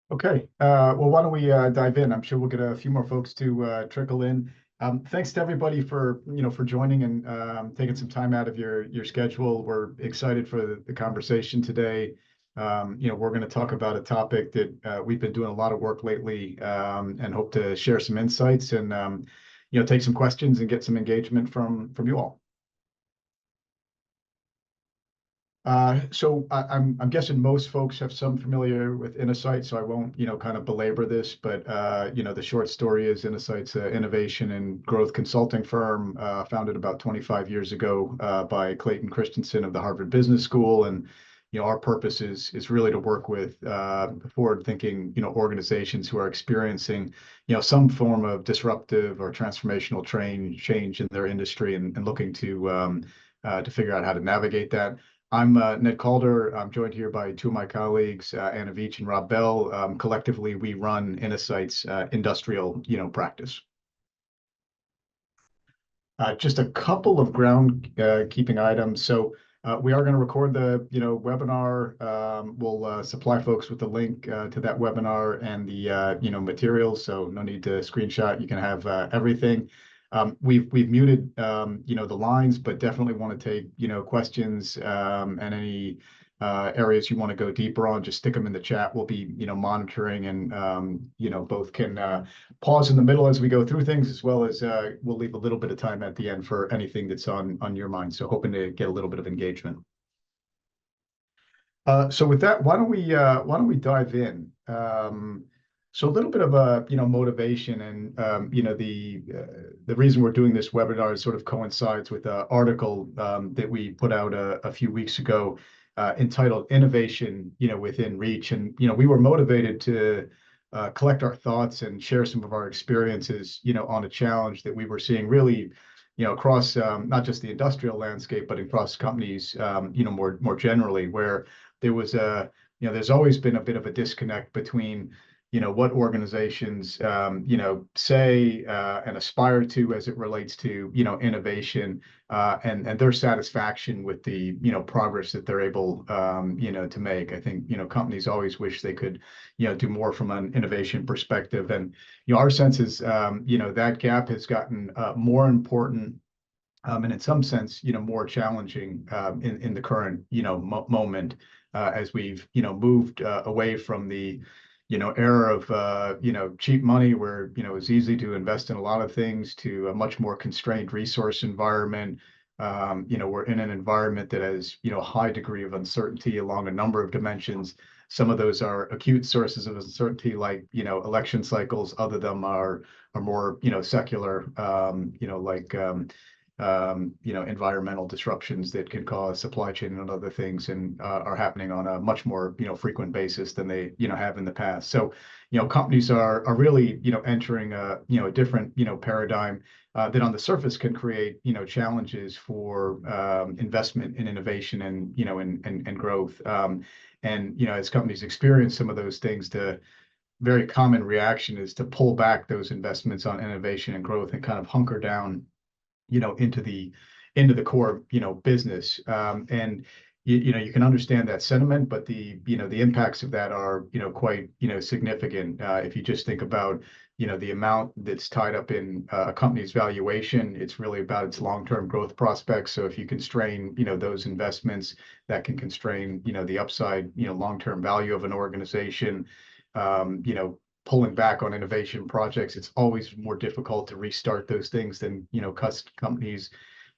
Okay, well, why don't we dive in? I'm sure we'll get a few more folks to trickle in. Thanks to everybody for for joining and taking some time out of your schedule. We're excited for the conversation today. We're going to talk about a topic that we've been doing a lot of work lately, and hope to share some insights and take some questions and get some engagement from you all. I'm guessing most folks have some familiar with Innosight, so I won't, kind of belabor this, but the short story is Innosight's an innovation and growth consulting firm founded about 25 years ago by Clayton Christensen of the Harvard Business School, and our purpose is really to work with forward-thinking organizations who are experiencing some form of disruptive or transformational change in their industry and looking to figure out how to navigate that. I'm Ned Calder. I'm joined here by two of my colleagues, Anna Veatch and Rob Bell. Collectively, we run Innosight's industrial, practice. Just a couple of ground-keeping items. So we are going to record the, webinar. We'll supply folks with the link to that webinar and the, materials. So no need to screenshot. You can have everything. We've muted the lines, but definitely want to take questions and any areas you want to go deeper on. Just stick them in the chat. We'll be monitoring and both can pause in the middle as we go through things, as well as we'll leave a little bit of time at the end for anything that's on your mind. So hoping to get a little bit of engagement. So with that, why don't we dive in? So a little bit of a motivation and the reason we're doing this webinar sort of coincides with an article that we put out a few weeks ago entitled "Innovation within Reach," and we were motivated to collect our thoughts and share some of our experiences on a challenge that we were seeing really across not just the industrial landscape but across companies more generally, where there was there's always been a bit of a disconnect between what organizations, say and aspire to as it relates to, innovation and their satisfaction with the, progress that they're able, to make. I think, companies always wish they could, do more from an innovation perspective. And, our sense is, that gap has gotten more important and in some sense, more challenging in the current, moment as we've, moved away from the era of cheap money where it's easy to invest in a lot of things to a much more constrained resource environment. We're in an environment that has a high degree of uncertainty along a number of dimensions. Some of those are acute sources of uncertainty, like election cycles. Other of them are more secular, like environmental disruptions that can cause supply chain and other things, and are happening on a much more frequent basis than they have in the past. So companies are really entering a different paradigm that on the surface can create challenges for investment in innovation and and growth. And as companies experience some of those things, the very common reaction is to pull back those investments on innovation and growth and kind of hunker down into the core business. And you can understand that sentiment, but the impacts of that are quite significant. If you just think about the amount that's tied up in a company's valuation, it's really about its long-term growth prospects. So if you constrain those investments, that can constrain the upside long-term value of an organization. Pulling back on innovation projects, it's always more difficult to restart those things than companies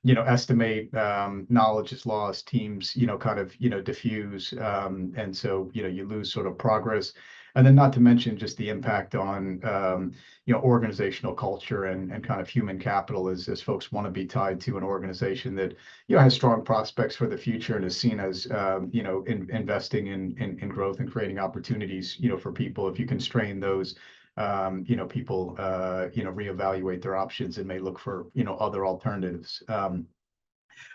estimate. Knowledge is lost, teams kind of diffuse, and so you lose sort of progress. And then not to mention just the impact on organizational culture and kind of human capital as folks want to be tied to an organization that has strong prospects for the future and is seen as investing in growth and creating opportunities for people. If you constrain those, people reevaluate their options and may look for other alternatives.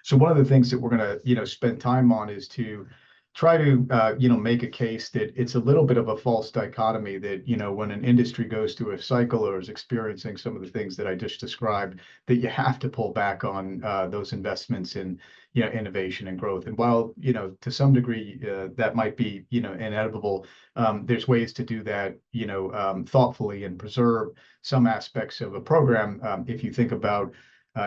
So one of the things that we're going to spend time on is to try to make a case that it's a little bit of a false dichotomy that when an industry goes through a cycle or is experiencing some of the things that I just described, that you have to pull back on those investments in innovation and growth. And while to some degree that might be inevitable, there's ways to do that thoughtfully and preserve some aspects of a program. If you think about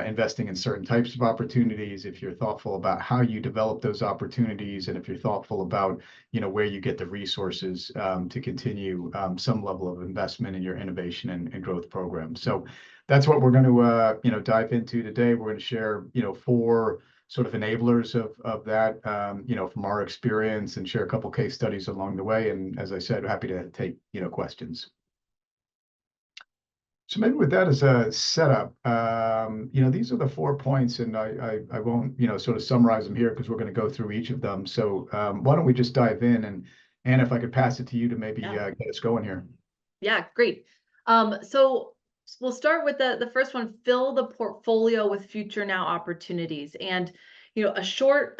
investing in certain types of opportunities, if you're thoughtful about how you develop those opportunities, and if you're thoughtful about where you get the resources to continue some level of investment in your innovation and growth program. So that's what we're going to dive into today. We're going to share 4 sort of enablers of that from our experience, and share a couple case studies along the way. And as I said, happy to take questions. So maybe with that as a setup, these are the 4 points, and I won't, sort of summarize them here because we're going to go through each of them. So why don't we just dive in, and if I could pass it to you to maybe get us going here. Yeah, great. So we'll start with the first one: fill the portfolio with future now opportunities. And a short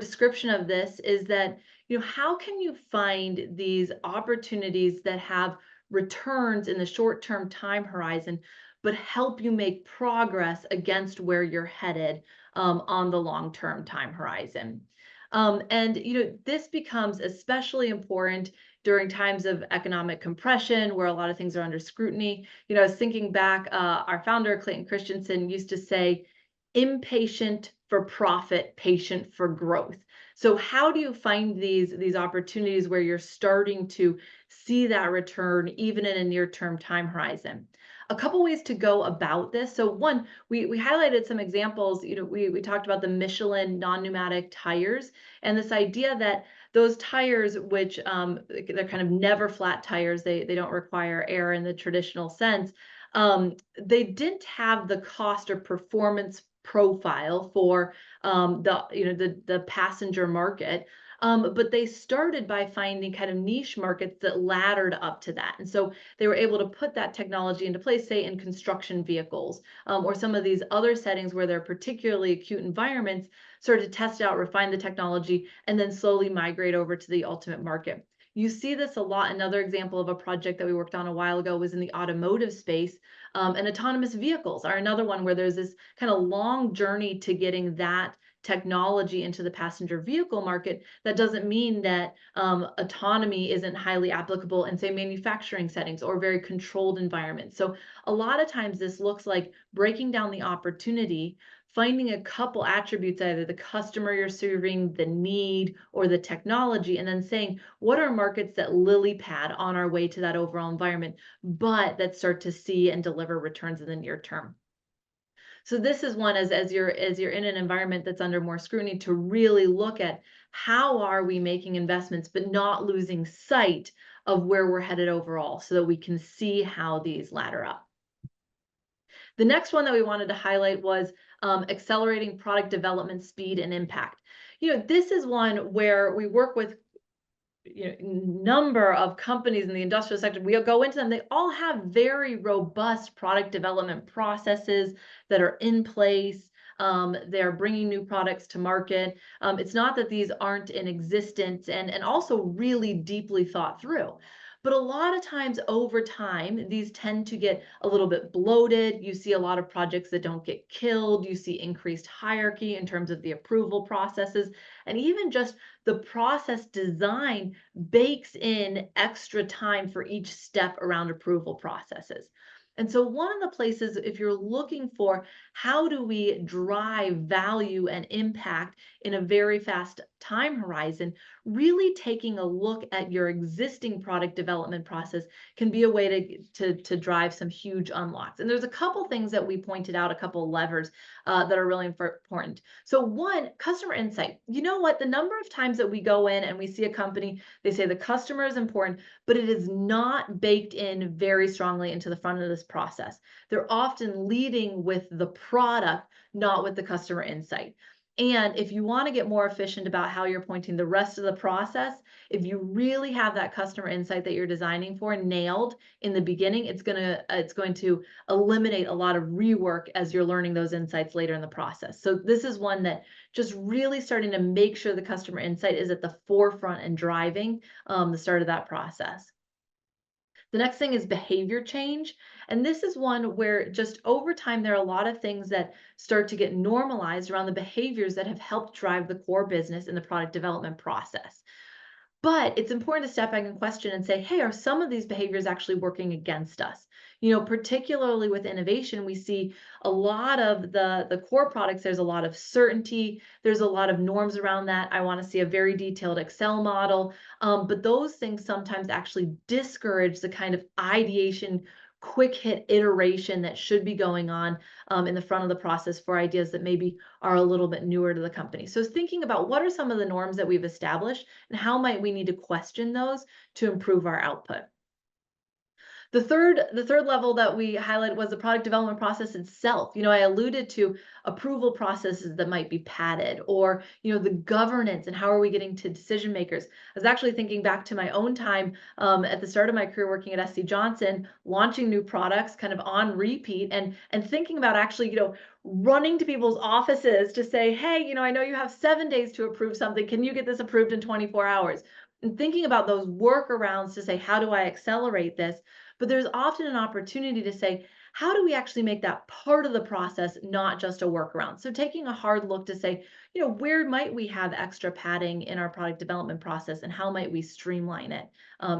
description of this is that how can you find these opportunities that have returns in the short-term time horizon, but help you make progress against where you're headed on the long-term time horizon. And this becomes especially important during times of economic compression, where a lot of things are under scrutiny. I was thinking back, our founder, Clayton Christensen, used to say, impatient for profit, patient for growth. So how do you find these opportunities where you're starting to see that return even in a near-term time horizon? A couple ways to go about this. So one, we highlighted some examples. We talked about the Michelin non-pneumatic tires, and this idea that those tires, which they're kind of never flat tires, they don't require air in the traditional sense. They didn't have the cost or performance profile for the passenger market. But they started by finding kind of niche markets that laddered up to that. And so they were able to put that technology into place, say in construction vehicles, or some of these other settings where they're particularly acute environments, sort of test out, refine the technology, and then slowly migrate over to the ultimate market. You see this a lot. Another example of a project that we worked on a while ago was in the automotive space. And autonomous vehicles are another one where there's this kind of long journey to getting that technology into the passenger vehicle market. That doesn't mean that autonomy isn't highly applicable in, say, manufacturing settings or very controlled environments. So a lot of times this looks like breaking down the opportunity, finding a couple attributes, either the customer you're serving, the need, or the technology, and then saying, what are markets that lily pad on our way to that overall environment, but that start to see and deliver returns in the near term. So this is one, as you're in an environment that's under more scrutiny, to really look at how are we making investments, but not losing sight of where we're headed overall, so that we can see how these ladder up. The next one that we wanted to highlight was accelerating product development speed and impact. This is one where we work with number of companies in the industrial sector. We go into them, they all have very robust product development processes that are in place. They're bringing new products to market. It's not that these aren't in existence, and also really deeply thought through. But a lot of times over time, these tend to get a little bit bloated. You see a lot of projects that don't get killed. You see increased hierarchy in terms of the approval processes. And even just the process design bakes in extra time for each step around approval processes. And so one of the places, if you're looking for how do we drive value and impact in a very fast time horizon, really taking a look at your existing product development process can be a way to drive some huge unlocks. And there's a couple things that we pointed out, a couple levers that are really important. So one, customer insight. You know what? The number of times that we go in and we see a company, they say the customer is important, but it is not baked in very strongly into the front of this process. They're often leading with the product, not with the customer insight. And if you want to get more efficient about how you're pointing the rest of the process, if you really have that customer insight that you're designing for nailed in the beginning, it's going to eliminate a lot of rework as you're learning those insights later in the process. So this is one that just really starting to make sure the customer insight is at the forefront and driving the start of that process. The next thing is behavior change. And this is one where just over time, there are a lot of things that start to get normalized around the behaviors that have helped drive the core business in the product development process. But it's important to step back and question and say, hey, are some of these behaviors actually working against us? Particularly with innovation, we see a lot of the core products, there's a lot of certainty, there's a lot of norms around that. I want to see a very detailed Excel model. But those things sometimes actually discourage the kind of ideation, quick hit iteration that should be going on in the front of the process for ideas that maybe are a little bit newer to the company. So thinking about what are some of the norms that we've established and how might we need to question those to improve our output. The third level that we highlighted was the product development process itself. I alluded to approval processes that might be padded, or the governance and how are we getting to decision makers. I was actually thinking back to my own time at the start of my career working at SC Johnson, launching new products kind of on repeat, and thinking about actually running to people's offices to say, hey, I know you have 7 days to approve something. Can you get this approved in 24 hours? And thinking about those workarounds to say, how do I accelerate this? But there's often an opportunity to say, how do we actually make that part of the process, not just a workaround? So taking a hard look to say, where might we have extra padding in our product development process and how might we streamline it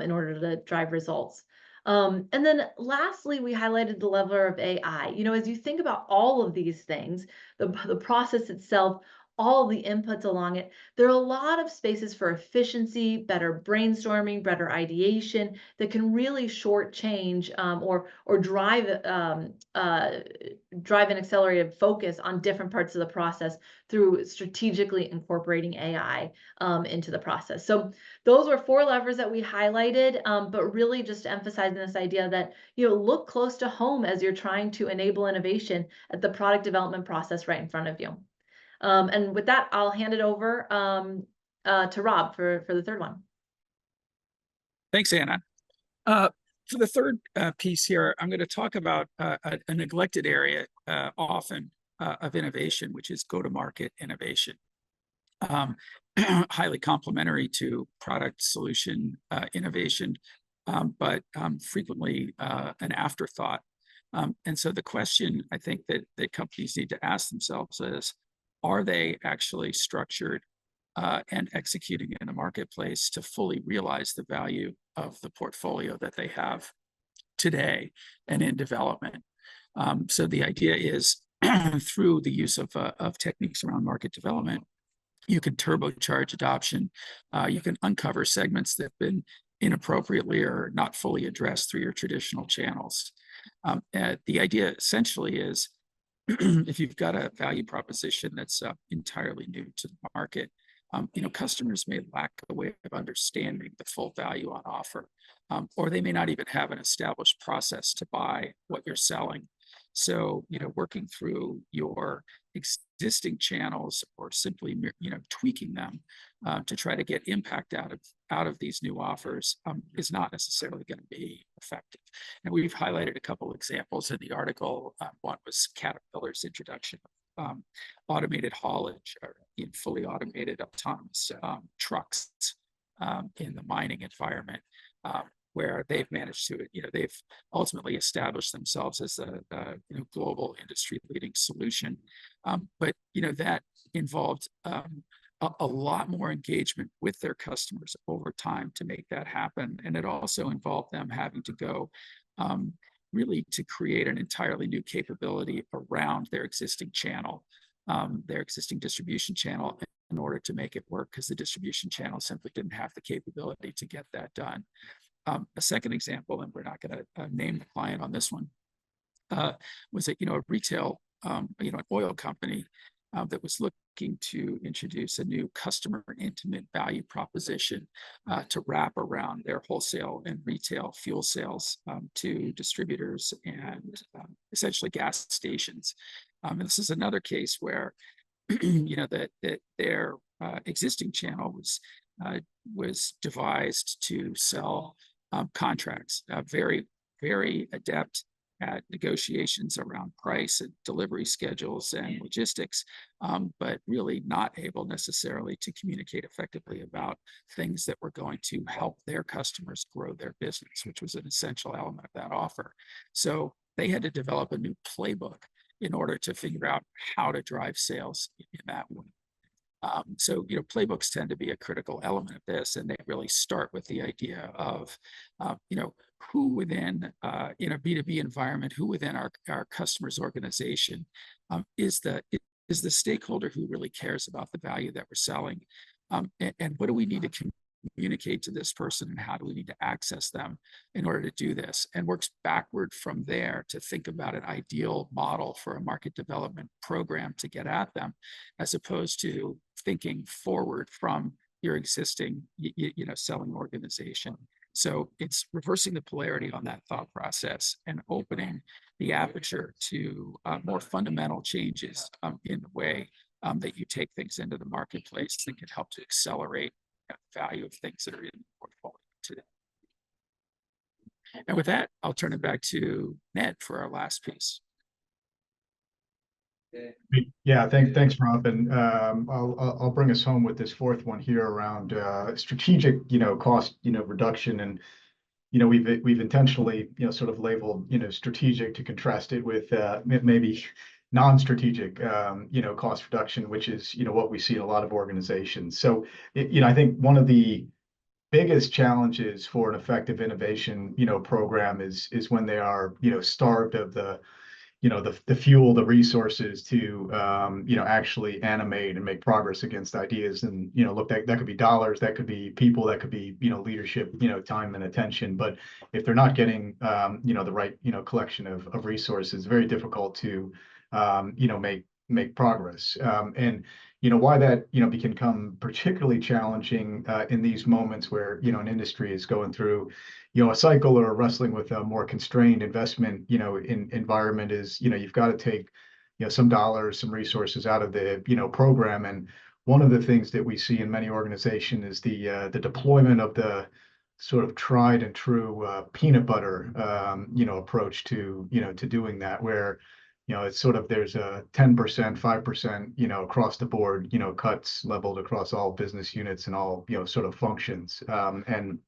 in order to drive results? And then lastly, we highlighted the level of AI. As you think about all of these things, the process itself, all the inputs along it, there are a lot of spaces for efficiency, better brainstorming, better ideation that can really shortchange or drive an accelerated focus on different parts of the process through strategically incorporating AI into the process. So those were 4 levers that we highlighted, but really just emphasizing this idea that look close to home as you're trying to enable innovation at the product development process right in front of you. And with that, I'll hand it over to Rob for the third one. Thanks, Anna. For the third piece here, I'm going to talk about a neglected area often of innovation, which is go-to-market innovation. Highly complementary to product solution innovation, but frequently an afterthought. And so the question I think that companies need to ask themselves is, are they actually structured and executing in the marketplace to fully realize the value of the portfolio that they have today and in development? So the idea is through the use of techniques around market development, you can turbocharge adoption. You can uncover segments that have been inappropriately or not fully addressed through your traditional channels. The idea essentially is if you've got a value proposition that's entirely new to the market, customers may lack a way of understanding the full value on offer, or they may not even have an established process to buy what you're selling. So, working through your existing channels or simply, tweaking them to try to get impact out of these new offers is not necessarily going to be effective. And we've highlighted a couple examples in the article. One was Caterpillar's introduction of automated haulage or fully automated autonomous trucks in the mining environment, where they've managed to, they've ultimately established themselves as a global industry-leading solution. But that involved a lot more engagement with their customers over time to make that happen, and it also involved them having to go really to create an entirely new capability around their existing channel, their existing distribution channel, in order to make it work, because the distribution channel simply didn't have the capability to get that done. A second example, and we're not going to name the client on this one, was a retail, an oil company that was looking to introduce a new customer intimate value proposition to wrap around their wholesale and retail fuel sales to distributors and essentially gas stations. And this is another case where that their existing channel was devised to sell contracts, very, very adept at negotiations around price and delivery schedules and logistics, but really not able necessarily to communicate effectively about things that were going to help their customers grow their business, which was an essential element of that offer. So they had to develop a new playbook in order to figure out how to drive sales in that way. So, playbooks tend to be a critical element of this, and they really start with the idea of, who within, in a B2B environment, who within our customer's organization is the stakeholder who really cares about the value that we're selling, and what do we need to communicate to this person, and how do we need to access them in order to do this, and works backward from there to think about an ideal model for a market development program to get at them, as opposed to thinking forward from your existing selling organization. So it's reversing the polarity on that thought process and opening the aperture to more fundamental changes in the way that you take things into the marketplace that can help to accelerate value of things that are in the portfolio today. And with that, I'll turn it back to Ned for our last piece. Yeah, thanks, Rob. And I'll bring us home with this fourth one here around strategic, cost, reduction. And we've intentionally, sort of labeled, strategic to contrast it with maybe non-strategic, cost reduction, which is, what we see in a lot of organizations. So, I think one of the biggest challenges for an effective innovation, program is when they are, starved of the fuel, the resources to, actually animate and make progress against ideas. And, look, that could be dollars, that could be people, that could be, leadership, time and attention. But if they're not getting, the right, collection of resources, very difficult to, make progress. And, why that, can become particularly challenging in these moments where, an industry is going through, a cycle or wrestling with a more constrained investment, environment is, you've got to take, some dollars, some resources out of the, program. And one of the things that we see in many organizations is the deployment of the sort of tried and true peanut butter, approach to, to doing that, where, it's sort of there's a 10%, 5%, across the board, cuts leveled across all business units and all, sort of functions. And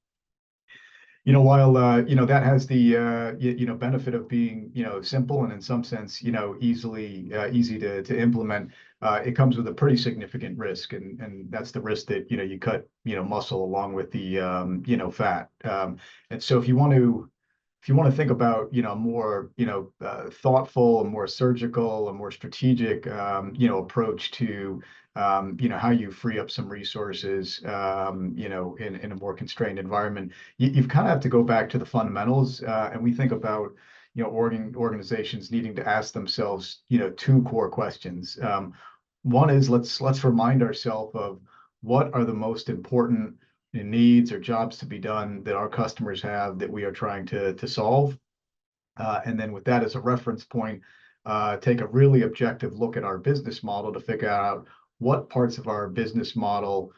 while that has the benefit of being simple and in some sense easy to implement, it comes with a pretty significant risk, and that's the risk that you cut muscle along with the fat. And so if you want to think about more thoughtful and more surgical and more strategic approach to how you free up some resources in a more constrained environment, you've kind of have to go back to the fundamentals, and we think about organizations needing to ask themselves two core questions. One is let's remind ourselves of what are the most important needs or jobs to be done that our customers have that we are trying to solve. And then with that as a reference point, take a really objective look at our business model to figure out what parts of our business model,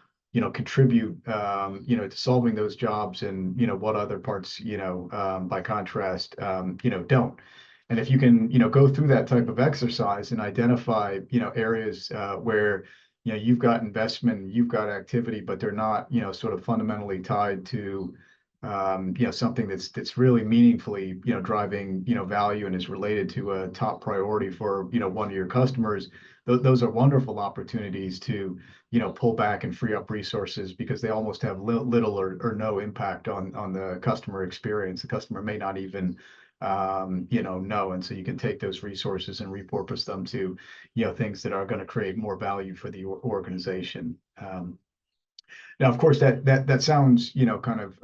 contribute, to solving those jobs, and, what other parts, by contrast, don't. And if you can, go through that type of exercise and identify, areas where you've got investment, you've got activity, but they're not, sort of fundamentally tied to, something that's really meaningfully, driving, value and is related to a top priority for, one of your customers. Those are wonderful opportunities to, pull back and free up resources, because they almost have little or no impact on the customer experience. The customer may not even know. And so you can take those resources and repurpose them to, things that are going to create more value for the organization. Now, of course, that sounds, kind of,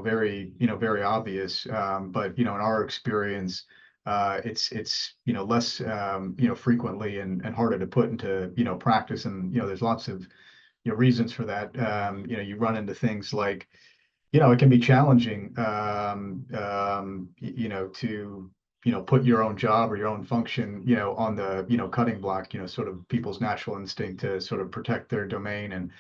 very, very obvious. But, in our experience, it's, less, frequently and harder to put into, practice. And, there's lots of, reasons for that. You run into things like, it can be challenging, to, put your own job or your own function, on the, cutting block, sort of people's natural instinct to sort of protect their domain and,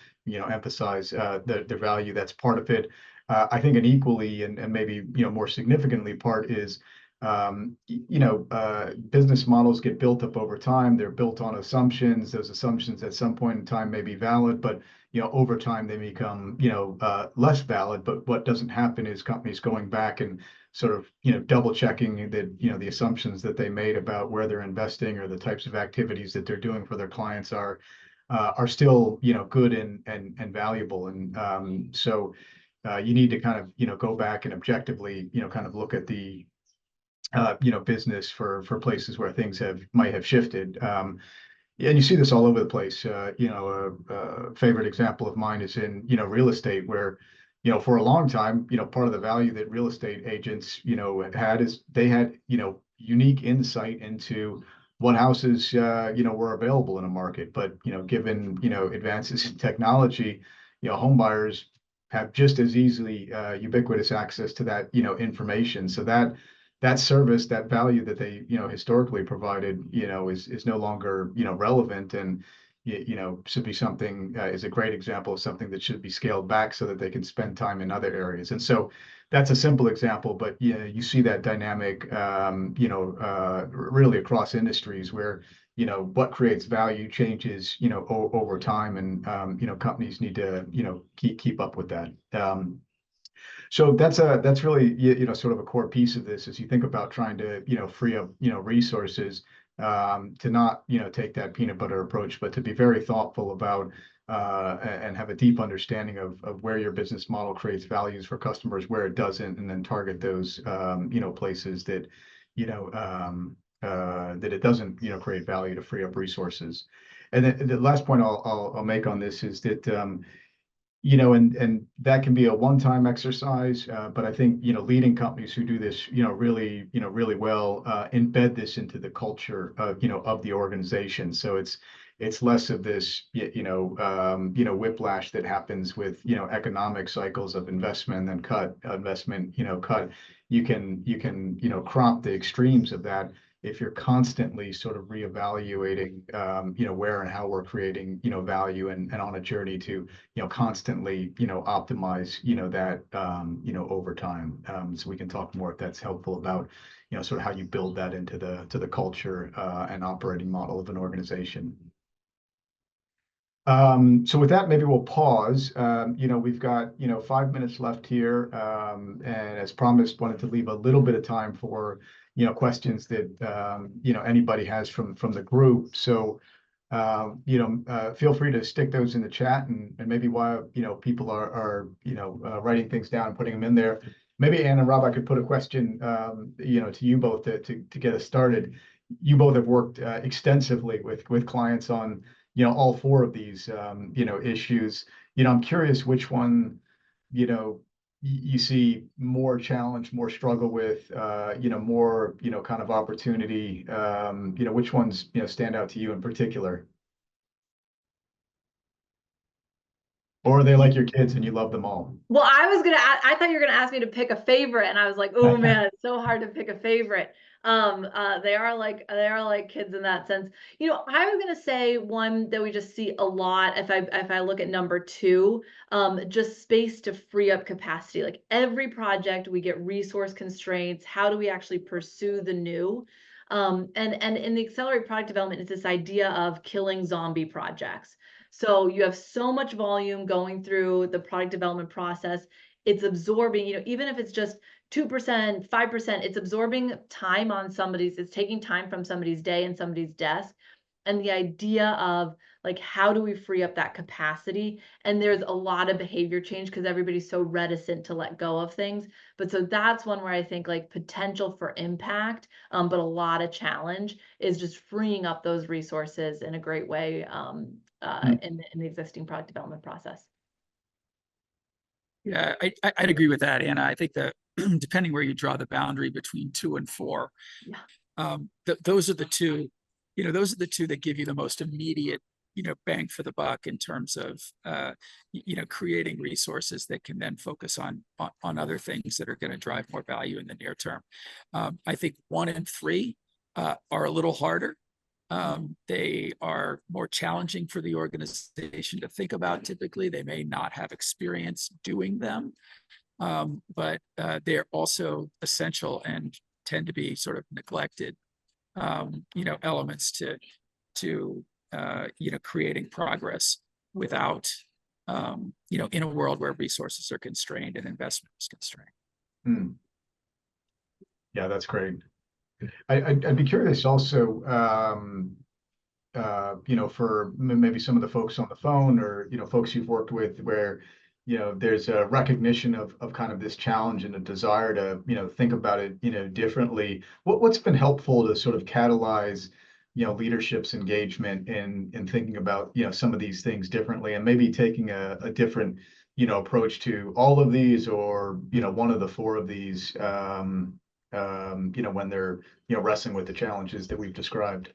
emphasize the value that's part of it. I think an equally and maybe, more significantly part is, business models get built up over time. They're built on assumptions. Those assumptions at some point in time may be valid, but over time they become less valid. But what doesn't happen is companies going back and sort of double checking that the assumptions that they made about where they're investing or the types of activities that they're doing for their clients are still good and valuable. And so you need to kind of go back and objectively kind of look at the business for places where things might have shifted. And you see this all over the place. A favorite example of mine is in real estate, where for a long time, part of the value that real estate agents had is they had unique insight into what houses were available in a market. But given advances in technology, home buyers have just as easily ubiquitous access to that information. So that service, that value that they historically provided is no longer relevant, and should be something is a great example of something that should be scaled back so that they can spend time in other areas. And so that's a simple example, but you see that dynamic really across industries where what creates value changes over time, and companies need to keep up with that. So that's really sort of a core piece of this as you think about trying to free up resources, to not take that peanut butter approach, but to be very thoughtful about and have a deep understanding of where your business model creates values for customers, where it doesn't, and then target those places that that it doesn't create value to free up resources. And then the last point I'll make on this is that and that can be a one-time exercise, but I think leading companies who do this really well embed this into the culture of the organization. So it's less of this whiplash that happens with economic cycles of investment and cut. You can crop the extremes of that if you're constantly sort of reevaluating where and how we're creating value, and on a journey to constantly optimize that over time. So we can talk more if that's helpful about sort of how you build that into the culture and operating model of an organization. So with that, maybe we'll pause. We've got 5 minutes left here, and as promised, wanted to leave a little bit of time for questions that anybody has from the group. So feel free to stick those in the chat, and maybe while people are writing things down and putting them in there, maybe Ann and Rob, I could put a question to you both to get us started. You both have worked extensively with clients on all four of these issues. I'm curious which one you see more challenge, more struggle with, more kind of opportunity. Which ones stand out to you in particular? Or are they like your kids and you love them all? Well, I thought you were gonna ask me to pick a favorite, and I was like, oh man, it's so hard to pick a favorite. They are like kids in that sense. I was gonna say one that we just see a lot, if I look at number 2, just space to free up capacity. Like every project we get resource constraints. How do we actually pursue the new? And in the accelerate product development, it's this idea of killing zombie projects. So you have so much volume going through the product development process. It's absorbing, even if it's just 2%, 5%, it's absorbing time it's taking time from somebody's day and somebody's desk. And the idea of like, how do we free up that capacity? And there's a lot of behavior change because everybody's so reticent to let go of things. But so that's one where I think like potential for impact, but a lot of challenge is just freeing up those resources in a great way in the existing product development process. Yeah, I'd agree with that, Anna. I think that depending where you draw the boundary between 2 and 4, yeah, those are the two. Those are the two that give you the most immediate bang for the buck in terms of, creating resources that can then focus on other things that are going to drive more value in the near term. I think 1 and 3 are a little harder. They are more challenging for the organization to think about. Typically, they may not have experience doing them, but they're also essential and tend to be sort of neglected, elements to creating progress without, in a world where resources are constrained and investment is constrained. Hmm. Yeah, that's great. I'd be curious also, for maybe some of the folks on the phone or, folks you've worked with where, there's a recognition of kind of this challenge and a desire to, think about it, differently. What's been helpful to sort of catalyze, leadership's engagement in thinking about, some of these things differently and maybe taking a different, approach to all of these or, one of the 4 of these, when they're, wrestling with the challenges that we've described.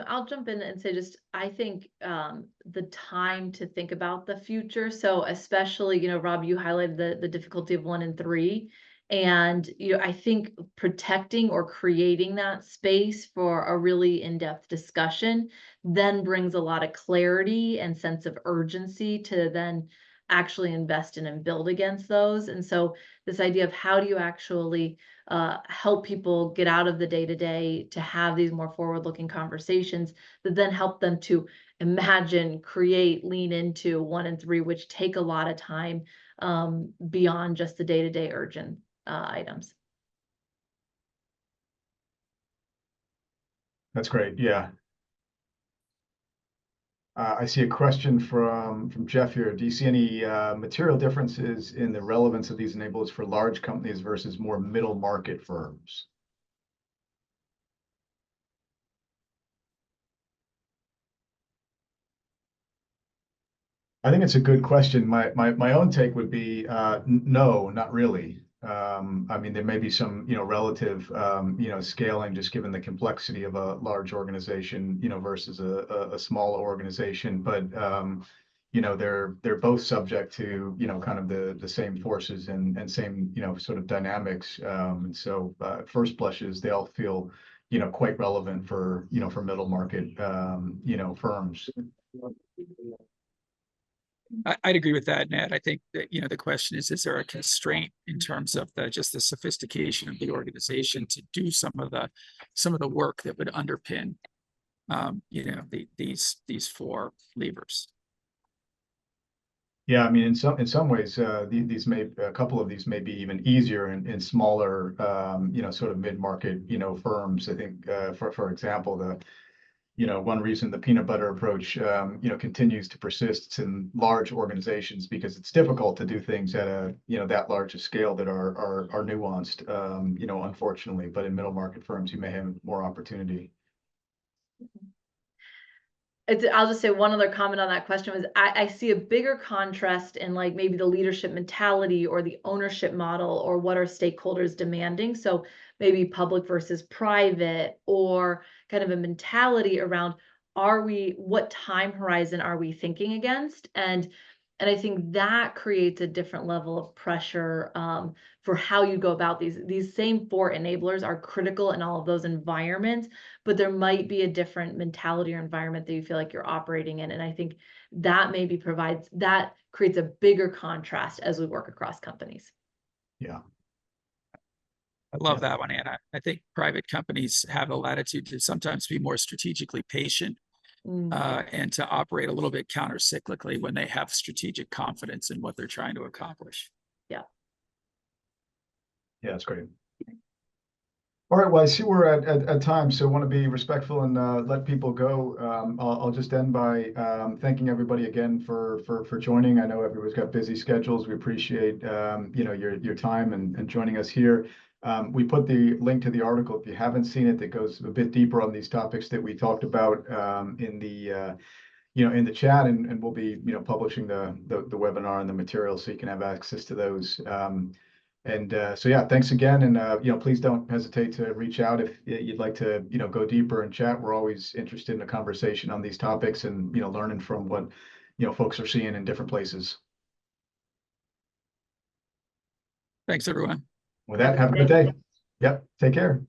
I'll jump in and say I think the time to think about the future. So especially, Rob, you highlighted the difficulty of 1 and 3. And, I think protecting or creating that space for a really in-depth discussion then brings a lot of clarity and sense of urgency to then actually invest in and build against those. And so this idea of how do you actually help people get out of the day-to-day to have these more forward-looking conversations that then help them to imagine, create, lean into 1 and 3, which take a lot of time beyond just the day-to-day urgent items. That's great. Yeah. I see a question from Jeff here. Do you see any material differences in the relevance of these enablers for large companies versus more middle market firms? I think it's a good question. My own take would be no, not really. I mean, there may be some, relative, scaling just given the complexity of a large organization, versus a small organization. But, they're both subject to, kind of the same forces and same, sort of dynamics. And so at first blushes, they all feel, quite relevant for, for middle market, firms. I'd agree with that, Ned. I think that, the question is there a constraint in terms of just the sophistication of the organization to do some of the work that would underpin, these 4 levers? Yeah, I mean, in some ways, a couple of these may be even easier in smaller, sort of mid-market, firms. I think, for example, one reason the peanut butter approach, continues to persist in large organizations because it's difficult to do things at a, that large a scale that are nuanced, unfortunately. But in middle market firms, you may have more opportunity. I'll just say one other comment on that question was I see a bigger contrast in like maybe the leadership mentality or the ownership model or what are stakeholders demanding. So maybe public versus private or kind of a mentality around what time horizon are we thinking against? And I think that creates a different level of pressure for how you go about these. These same 4 enablers are critical in all of those environments, but there might be a different mentality or environment that you feel like you're operating in. And I think that maybe creates a bigger contrast as we work across companies. Yeah. I love that one, Anna. I think private companies have a latitude to sometimes be more strategically patient. And to operate a little bit counter-cyclically when they have strategic confidence in what they're trying to accomplish. Yeah. Yeah, that's great. All right, well, I see we're at time, so I want to be respectful and let people go. I'll just end by thanking everybody again for joining. I know everybody's got busy schedules. We appreciate your time and joining us here. We put the link to the article if you haven't seen it that goes a bit deeper on these topics that we talked about in the chat, and we'll be publishing the webinar and the materials so you can have access to those. And so yeah, thanks again. And please don't hesitate to reach out if you'd like to go deeper and chat. We're always interested in a conversation on these topics and learning from what folks are seeing in different places. Thanks, everyone. With that, have a good day. Yep, take care.